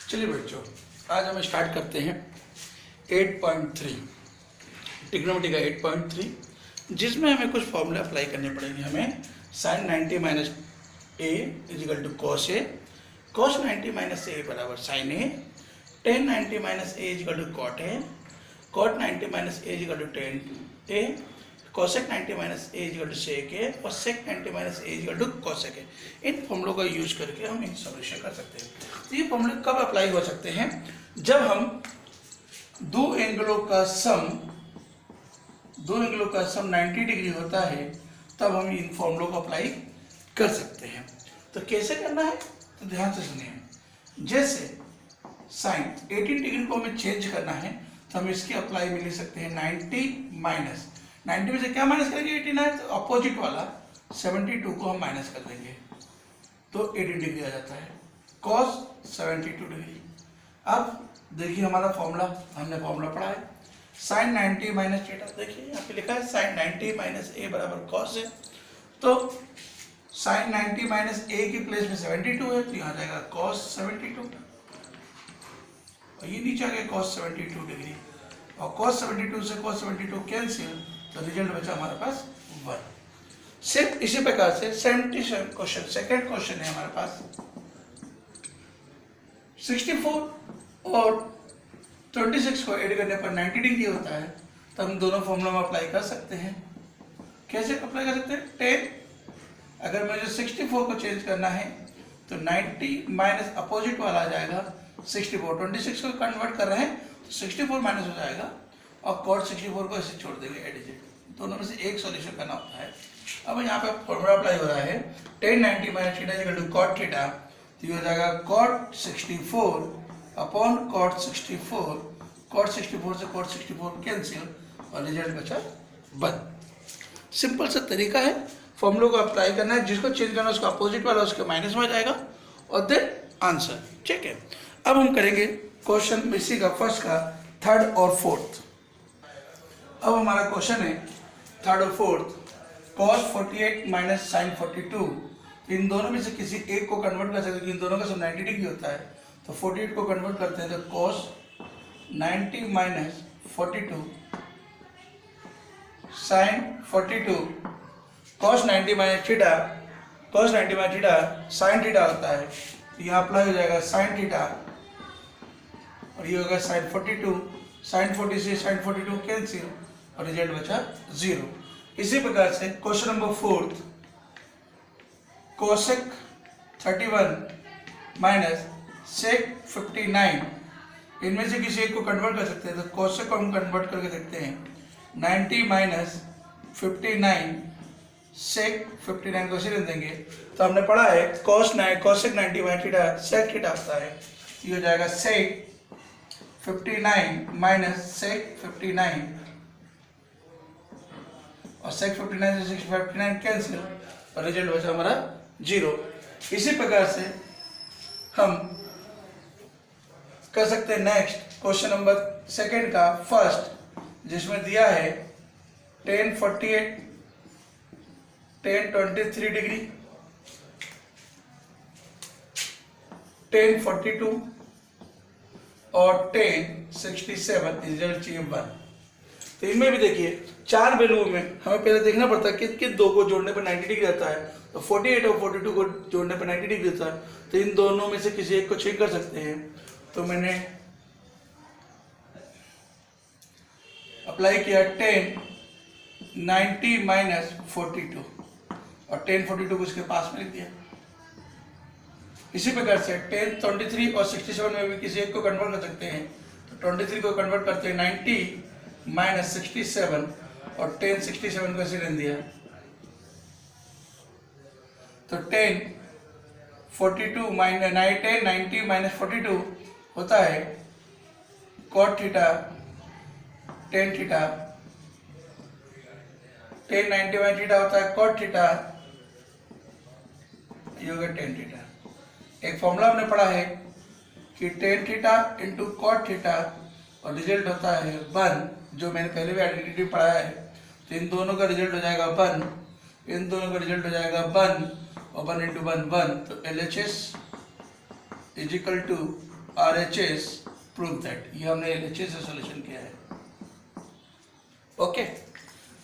चलिए बच्चों, आज हम स्टार्ट करते हैं 8.3 ट्रिग्नोमेट्री का 8.3, जिसमें हमें कुछ फॉर्मूला अप्लाई करने पड़ेंगे। हमें sin 90 minus A equal to cos A, cos 90 minus A बराबर sine A, tan 90 minus A equal to cot A, cot 90 minus A equal to tan A, cosec 90 minus A equal to sec A और sec 90 minus A equal to cosec A. इन फॉर्मूलों का use करके हम in solution कर सकते हैं। तो ये फॉर्मूले कब अप्लाई हो सकते हैं? जब हम दो एंगलों का सम 90 डिग्री होता है, तब हम इन फॉर्मूलों को अप्लाई कर सकते हैं। तो कैसे करना है, तो ध्यान से सुनिए। जैसे साइन 18 डिग्री को हमें चेंज करना है, तो हम इसकी अप्लाई में लिख सकते हैं 90 में से क्या माइनस करेंगे? 18 है, तो अपोजिट वाला 72 को हम माइनस कर देंगे, तो 18 डिग्री आ जाता है, cos 72 डिग्री। अब देखिए हमारा फॉर्मूला, हमने फॉर्मूला पढ़ा है sin 90 माइनस थीटा। देखिए यहाँ पे लिखा है sin 90 माइनस ए बराबर cos है, तो sin 90 माइनस ए की प्लेस में 72 है, तो यहाँ जाएगा cos 72 और ये नीचे आ गया cos 72 डिग्री, और cos 72 से cos 72 कैंसिल, तो रिजल्ट बचा हमारे पास 1। सिर्फ इसी प्रकार से 77 क्वेश्चन, सेकेंड क्वेश्चन है हमारे पास 64 और 26 को ऐड करने पर 90 डिग्री होता है, तो हम दोनों फॉर्मूला में अप्लाई कर सकते हैं। कैसे अप्लाई कर सकते हैं? 10 अगर मुझे 64 को चेंज करना है, तो 90 माइनस अपोजिट वाला आ जाएगा 64, 26 को कन्वर्ट कर रहे हैं तो 64 माइनस हो जाएगा, और cot 64 को ऐसे छोड़ देंगे एडिजेंट। दोनों में से एक सॉल्यूशन करना होता है। अब यहाँ पे फॉर्मूला अप्लाई हो रहा है tan 90 minus theta equal to cot theta, तो ये हो जाएगा cot 64 अपॉन cot 64, cot 64 से cot 64 कैंसिल और रिजल्ट बचा 1। सिंपल सा तरीका है फॉर्मूलों को अप्लाई करना है। जिसको चेंज करना है उसका अपोजिट वाला उसके माइनस में आ जाएगा और देन आंसर। ठीक है, अब हम करेंगे क्वेश्चन इसी का फर्स्ट का थर्ड और फोर्थ। अब हमारा क्वेश्चन है थर्ड और फोर्थ, cos 48 माइनस साइन 42। इन दोनों में से किसी एक को कन्वर्ट कर सकते हैं, इन दोनों का सब 90 डिग्री होता है, तो 48 को कन्वर्ट करते हैं, तो cos 90 minus 42 sine 42, cos 90 minus theta, cos 90 minus theta sine theta होता है, तो यहाँ अप्लाई हो जाएगा साइन थीटा और ये होगा साइन 42, साइन 40 से साइन 42 कैंसिल और रिजल्ट बचा 0। इसी प्रकार से question number fourth, cosec 31 minus sec 59, इनमें से किसी एक को कन्वर्ट कर सकते हैं, तो कोसेक को हम कन्वर्ट करके देखते हैं 90 माइनस 59 सेक 59 को इसे लिख देंगे, तो हमने पढ़ा है cosec 90 minus theta sec theta आता है, ये हो जाएगा सेक 59 माइनस सेक 59 और सेक 59 से 59 कैंसिल और रिजल्ट बचा हमारा 0। इसी प्रकार से हम कर सकते हैं नेक्स्ट क्वेश्चन नंबर सेकेंड का फर्स्ट, जिसमें दिया है tan 48 tan 23 डिग्री, tan 42 और tan 67, रिजल्ट चाहिए 1। तो इनमें भी देखिए चार वैल्यू में हमें पहले देखना पड़ता है कि दो को जोड़ने पर 90 डिग्री आता है, तो 48 और 42 को जोड़ने पर 90 डिग्री आता है, तो इन दोनों में से किसी एक को चेक कर सकते हैं। तो मैंने अप्लाई किया tan 90 माइनस 42 और tan 42 को इसके पास में लिख दिया। इसी प्रकार से tan 23 और 67 में भी किसी एक को कन्वर्ट कर सकते हैं, तो 23 को कन्वर्ट करते हैं 90 माइनस 67 और tan 67 को ऐसे लिख दिया, तो tan 42 माइनस 90 माइनस 42 होता है cot theta tan theta, tan 90 minus theta होता है cot थीटा, ये होगा tan थीटा। एक फॉर्मूला हमने पढ़ा है कि tan theta into cot theta और रिजल्ट होता है 1, जो मैंने पहले भी आइडेंटिटी पढ़ा है, तो इन दोनों का रिजल्ट हो जाएगा 1, इन दोनों का रिजल्ट हो जाएगा 1 और 1 इंटू 1 1, तो LHS is equal to RHS prove that, ये हमने LHS से सॉल्यूशन किया है। ओके,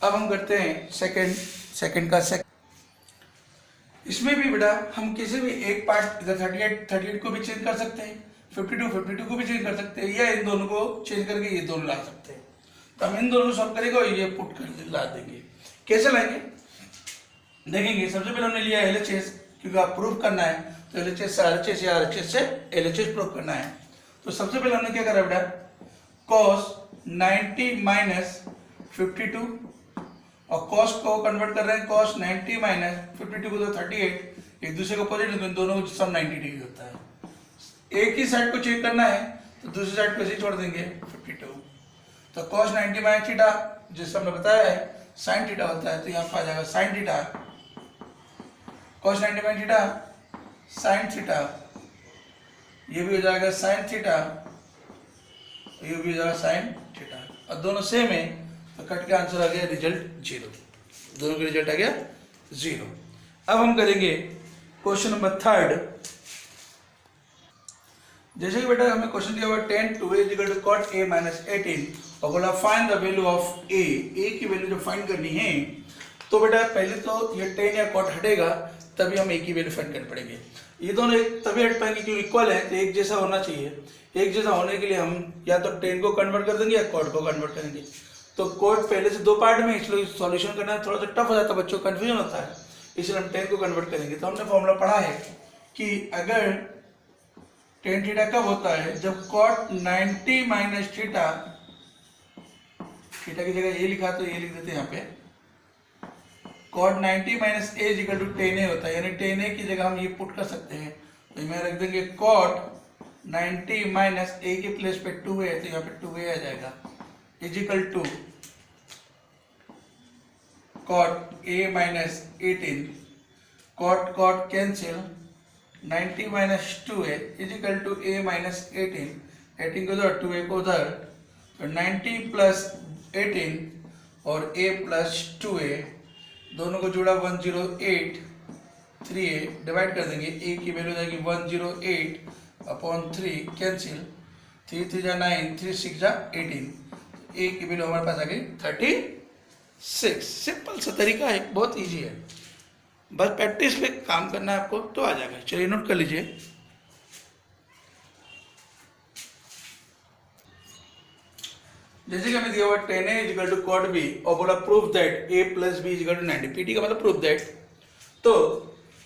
अब हम करते हैं सेकंड का इसमें भी बेटा हम किसी भी एक पार्ट इधर 38 को भी चेंज कर सकते हैं, 52 को भी चेंज कर सकते हैं, या इन दोनों को चेंज करके ये दोनों ला सकते हैं। तो हम इन दोनों को सॉल्व करेंगे और ये पुट कर ला देंगे। कैसे लाएंगे देखेंगे। सबसे पहले हमने लिया LHS, क्योंकि आप प्रूफ करना है तो LHS से RHS या RHS से LHS प्रूफ करना है। तो सबसे पहले हमने क्या करा बेटा, cos 90 माइनस 52 और cos को कन्वर्ट कर रहे हैं, cos 90 माइनस 52 को तो 38, एक दूसरे को अपोजिट, तो दोनों को सम 90 डिग्री होता है। एक ही साइड को चेक करना है तो दूसरी साइड को ऐसे छोड़ देंगे 52। तो cos 90 माइनस थीटा, जिससे हमने बताया है sin थीटा होता है, तो यहाँ पर आ जाएगा sin theta, cos 90 minus theta sin theta, ये भी हो जाएगा sin थीटा, ये भी हो जाएगा sin थीटा, और दोनों सेम है तो कट के आंसर आ गया रिजल्ट 0, दोनों का रिजल्ट आ गया 0। अब हम करेंगे क्वेश्चन नंबर 3। जैसे कि बेटा हमें क्वेश्चन दिया हुआ 10 2a equal to cot a minus 18 और बोला find the value of a की वैल्यू जो फाइंड करनी है, तो बेटा पहले तो ये 10 या cot हटेगा तभी हम a की वैल्यू फाइंड कर पड़ेंगे। ये दोनों तभी हट पाएंगे क्योंकि इक्वल है, तो एक जैसा होना चाहिए। एक जैसा होने के लिए हम या तो 10 को कन्वर्ट कर देंगे या cot को कन्वर्ट करेंगे। तो cot पहले से 2 पार्ट में, इसलिए सॉल्यूशन करना थोड़ा सा टफ हो जाता है, बच्चों को कंफ्यूजन होता है, इसलिए हम 10 को कन्वर्ट करेंगे। तो हमने फॉर्मूला पढ़ा है कि अगर tan थीटा कब होता है, जब cot 90 माइनस थीटा, थीटा की जगह ये लिखा तो ये लिख देते हैं यहाँ पे, cot 90 minus a equal to tan a होता है, यानी tan a की जगह हम ये पुट कर सकते हैं। तो मैं रख देंगे cot 90 माइनस a के प्लेस पे 2a, तो यहाँ पे 2a आ जाएगा equal to cot a minus 18, cot cancel, 90 minus 2a equal to a minus 18 को उधर 2a को उधर, तो 90 प्लस 18 और a प्लस 2a दोनों को जोड़ा 108 3a, डिवाइड कर देंगे, a की वैल्यू जाएगी 108 अपॉन 3, कैंसिल, 3 3 जा 9, 3 6 जा 18, a की वैल्यू हमारे पास आ गई 36। सिंपल सा तरीका है, बहुत इजी है, बस प्रैक्टिस पे काम करना है आपको तो आ जाएगा। चलिए नोट कर लीजिए। जैसे कि हमें दिया हुआ 10a equal to cot b और बोला proof that a plus b equal to 90, PT का मतलब प्रूफ दैट। तो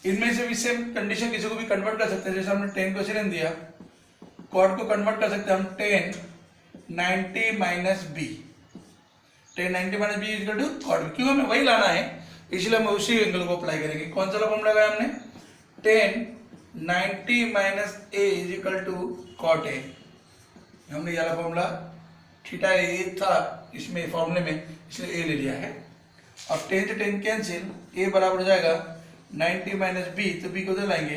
इनमें से भी सेम कंडीशन किसी को भी कन्वर्ट कर सकते हैं, जैसे हमने 10 को सिलेंड दिया, cot को कन्वर्ट कर सकते हैं हम 10 90 minus b, 10 90 minus b equal to cot b, क्यों हमें वही लाना है इसलिए हम उसी एंगल को अप्लाई करेंगे। कौन सा फॉर्मूला लगाया हमने, 10 90 minus a equal to cot a, हमने ये वाला फॉर्मूला थीटा ए था इसमें फॉर्मूले में, इसलिए ए ले लिया है। अब 10 से 10 कैंसिल, ए बराबर हो जाएगा 90 माइनस बी, तो बी को उधर लाएंगे,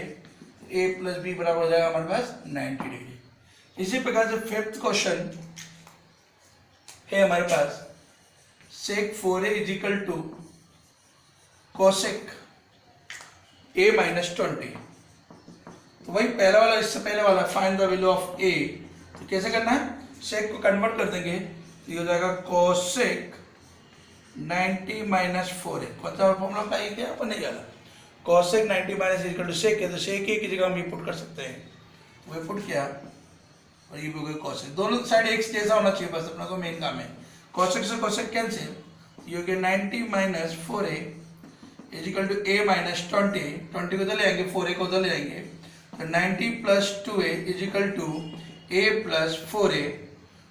ए प्लस बी बराबर हो जाएगा हमारे पास 90 डिग्री। इसी प्रकार से 5th क्वेश्चन है हमारे पास, sec 4a is equal to cosec a minus 20। तो वही पहला वाला, इससे पहले वाला find the value of a, तो कैसे करना है, सेक को कन्वर्ट कर देंगे, तो ये हो जाएगा cosec 90 माइनस 4a। कौन सा फॉर्मूला अप्लाई किया अपन नहीं जाना, cosec 90 माइनस इक्वल टू सेक है, तो सेक ए की जगह हम ये पुट कर सकते हैं, वो पुट किया और ये भी हो गया cosec। दोनों साइड एक जैसा होना चाहिए, बस अपना को मेन काम है। cosec से cosec कैंसिल, ये हो गया 90 minus 4a equal to a minus 20 को उधर ले आएंगे, 4a को उधर ले आएंगे, तो 90 plus 2a equal to a plus 4a,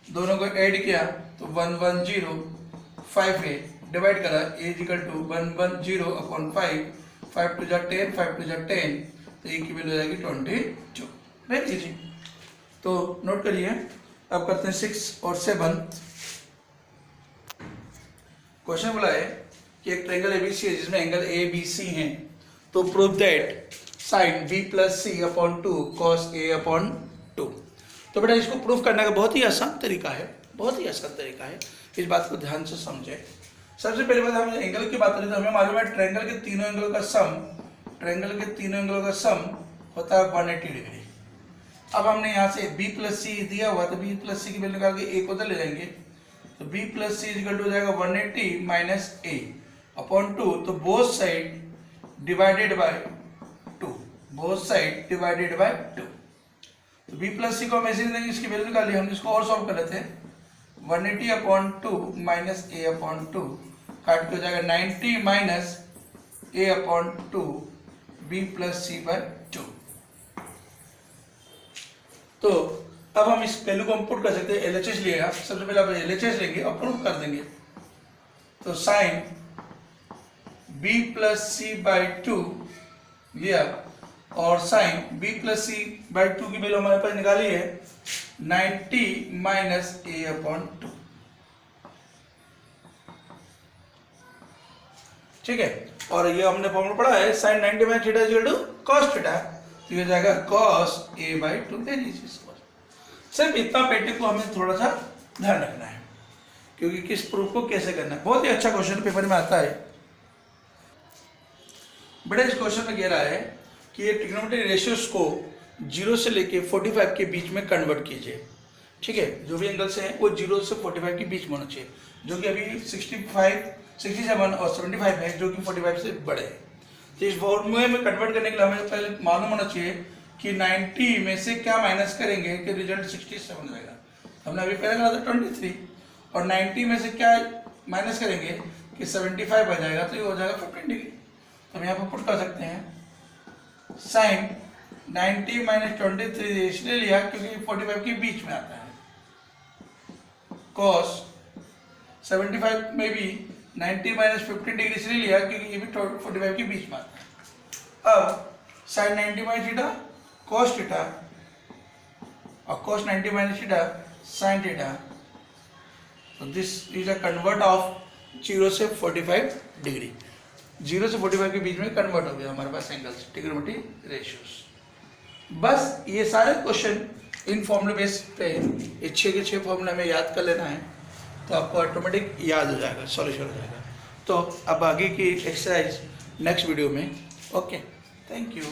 दोनों को ऐड किया तो 1105a, डिवाइड करा a इक्वल टू 110 अपॉन 5, 5 टू जा 10, 5 टू जा 10, तो a की वैल्यू हो जाएगी 22। वेरी इजी, तो नोट करिए। अब करते हैं 6 और 7। क्वेश्चन बोला है कि एक ट्रायंगल एबीसी है जिसमें एंगल ए बी सी हैं, तो prove that sine b plus C upon 2 cos a upon 2। तो बेटा इसको प्रूफ करने का बहुत ही आसान तरीका है, बहुत ही आसान तरीका है, इस बात को ध्यान से समझें। सबसे पहले बात हम एंगल की बात करें तो हमें मालूम है ट्रायंगल के तीनों एंगल का सम होता है 180 डिग्री। अब हमने यहाँ से b प्लस सी दिया हुआ तो b प्लस सी की वैल्यू निकाल के a को उधर ले जाएंगे, तो b plus C equal to हो जाएगा 180 माइनस a अपॉन 2, तो both side divided by 2, both side divided by 2। तो b प्लस सी को हम ऐसे देंगे, इसकी वैल्यू निकाली, हम इसको और सॉल्व कर लेते हैं। 180 अपॉन 2 माइनस a अपॉन 2 काट के हो जाएगा 90 minus a upon 2 b plus C by 2। तो अब हम इस वैल्यू को हम पुट कर सकते हैं, LHS लिएगा, सबसे पहले आप LHS लेंगे और प्रूफ कर देंगे। तो sine b plus C by 2 लिया और sine b plus C by 2 की वैल्यू हमारे पास निकाली है 90 माइनस a अपॉन 2। ठीक है, और ये हमने फॉर्मूला पढ़ा है sine 90 minus theta equal to cos theta, तो ये जाएगा कॉस a बाई 2। सिर्फ इतना पेटे को हमें थोड़ा सा ध्यान रखना है, क्योंकि किस प्रूफ को कैसे करना है। बहुत ही अच्छा क्वेश्चन पेपर में आता है। बड़े इस क्वेश्चन में कह रहा है कि ये ट्रिग्नोमेट्रिक रेशियोज को 0 से लेके 45 के बीच में कन्वर्ट कीजिए। ठीक है, जो भी एंगल्स हैं वो 0 से 45 के बीच में होना चाहिए, जो कि अभी 65, 67 और 75 है, जो कि 45 से बड़े हैं। तो इस फॉर्मूले में कन्वर्ट करने के लिए हमें पहले मालूम होना चाहिए कि 90 में से क्या माइनस करेंगे कि रिजल्ट 67 जाएगा। हमने अभी पहले कहा था 23, और 90 में से क्या माइनस करेंगे कि 75 आ जाएगा, तो ये हो जाएगा 15 डिग्री। तो हम यहाँ पर पुट कर सकते हैं साइन 90 माइनस 23 इसलिए लिया क्योंकि 45 के बीच में आता है, कॉस 75 में भी 90 माइनस 15 डिग्री इसलिए लिया क्योंकि ये भी 45 के बीच में आता है। अब sine 90 minus theta cos theta और cos 90 minus theta sine theta, तो this is a convert of 0 से 45 डिग्री। 0 से 45 के बीच में कन्वर्ट हो गया हमारे पास एंगल्स, ट्रिग्नोमेट्रिक रेशियोज। बस ये सारे क्वेश्चन इन फॉर्मूले बेस पे, ये 6 के 6 फॉर्मूले हमें याद कर लेना है, तो आपको ऑटोमेटिक याद हो जाएगा, सॉल्यूशन हो जाएगा। तो अब आगे की एक्सरसाइज नेक्स्ट वीडियो में। Okay, thank you.